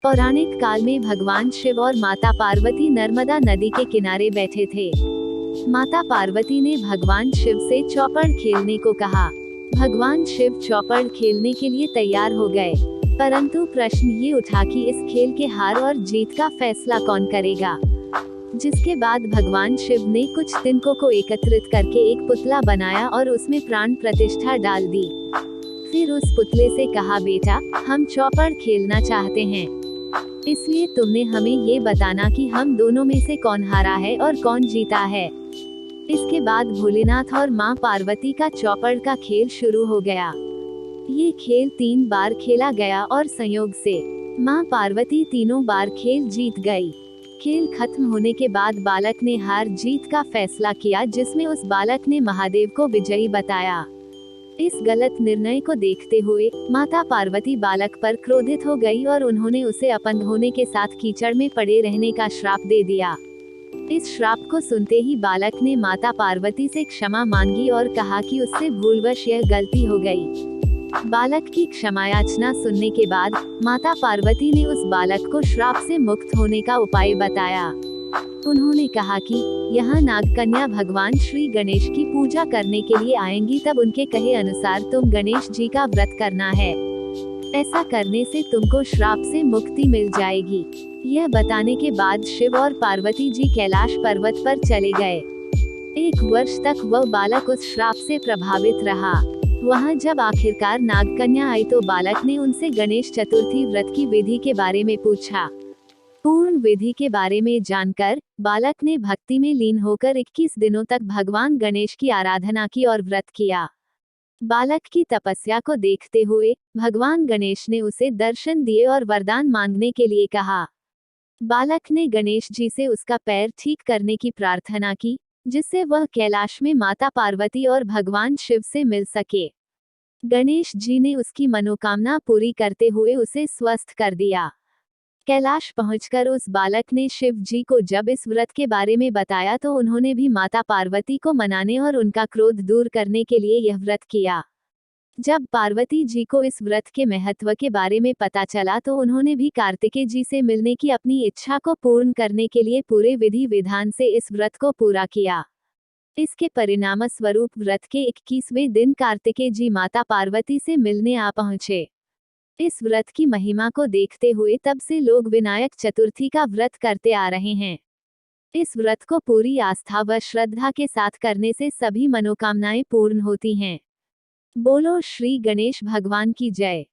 पौराणिक काल में भगवान शिव और माता पार्वती नर्मदा नदी के किनारे बैठे थे। माता पार्वती ने भगवान शिव से चौपड़ खेलने को कहा। भगवान शिव चौपड़ खेलने के लिए तैयार हो गए, परंतु प्रश्न ये उठा कि इस खेल के हार और जीत का फैसला कौन करेगा। जिसके बाद भगवान शिव ने कुछ तिनकों को एकत्रित करके एक पुतला बनाया और उसमें प्राण प्रतिष्ठा डाल दी। फिर उस पुतले से कहा, बेटा, हम चौपड़ खेलना चाहते हैं, इसलिए तुमने हमें ये बताना कि हम दोनों में से कौन हारा है और कौन जीता है। इसके बाद भोलेनाथ और माँ पार्वती का चौपड़ का खेल शुरू हो गया। ये खेल 3 बार खेला गया और संयोग से माँ पार्वती तीनों बार खेल जीत गई। खेल खत्म होने के बाद बालक ने हार जीत का फैसला किया, जिसमें उस बालक ने महादेव को विजयी बताया। इस गलत निर्णय को देखते हुए माता पार्वती बालक पर क्रोधित हो गई और उन्होंने उसे अपंग होने के साथ कीचड़ में पड़े रहने का श्राप दे दिया। इस श्राप को सुनते ही बालक ने माता पार्वती से क्षमा मांगी और कहा कि उससे भूलवश यह गलती हो गई। बालक की क्षमायाचना सुनने के बाद माता पार्वती ने उस बालक को श्राप से मुक्त होने का उपाय बताया। उन्होंने कहा कि यहाँ नागकन्या भगवान श्री गणेश की पूजा करने के लिए आएंगी, तब उनके कहे अनुसार तुम गणेश जी का व्रत करना है। ऐसा करने से तुमको श्राप से मुक्ति मिल जाएगी। यह बताने के बाद शिव और पार्वती जी कैलाश पर्वत पर चले गए। 1 वर्ष तक वह बालक उस श्राप से प्रभावित रहा। वहाँ जब आखिरकार नागकन्या आई तो बालक ने उनसे गणेश चतुर्थी व्रत की विधि के बारे में पूछा। पूर्ण विधि के बारे में जानकर बालक ने भक्ति में लीन होकर 21 दिनों तक भगवान गणेश की आराधना की और व्रत किया। बालक की तपस्या को देखते हुए भगवान गणेश ने उसे दर्शन दिए और वरदान मांगने के लिए कहा। बालक ने गणेश जी से उसका पैर ठीक करने की प्रार्थना की, जिससे वह कैलाश में माता पार्वती और भगवान शिव से मिल सके। गणेश जी ने उसकी मनोकामना पूरी करते हुए उसे स्वस्थ कर दिया। कैलाश पहुंचकर उस बालक ने शिव जी को जब इस व्रत के बारे में बताया तो उन्होंने भी माता पार्वती को मनाने और उनका क्रोध दूर करने के लिए यह व्रत किया। जब पार्वती जी को इस व्रत के महत्व के बारे में पता चला तो उन्होंने भी कार्तिकेय जी से मिलने की अपनी इच्छा को पूर्ण करने के लिए पूरे विधि विधान से इस व्रत को पूरा किया। इसके परिणाम स्वरूप व्रत के 21वें दिन कार्तिकेय जी माता पार्वती से मिलने आ पहुंचे। इस व्रत की महिमा को देखते हुए तब से लोग विनायक चतुर्थी का व्रत करते आ रहे हैं। इस व्रत को पूरी आस्था व श्रद्धा के साथ करने से सभी मनोकामनाएं पूर्ण होती हैं। बोलो श्री गणेश भगवान की जय।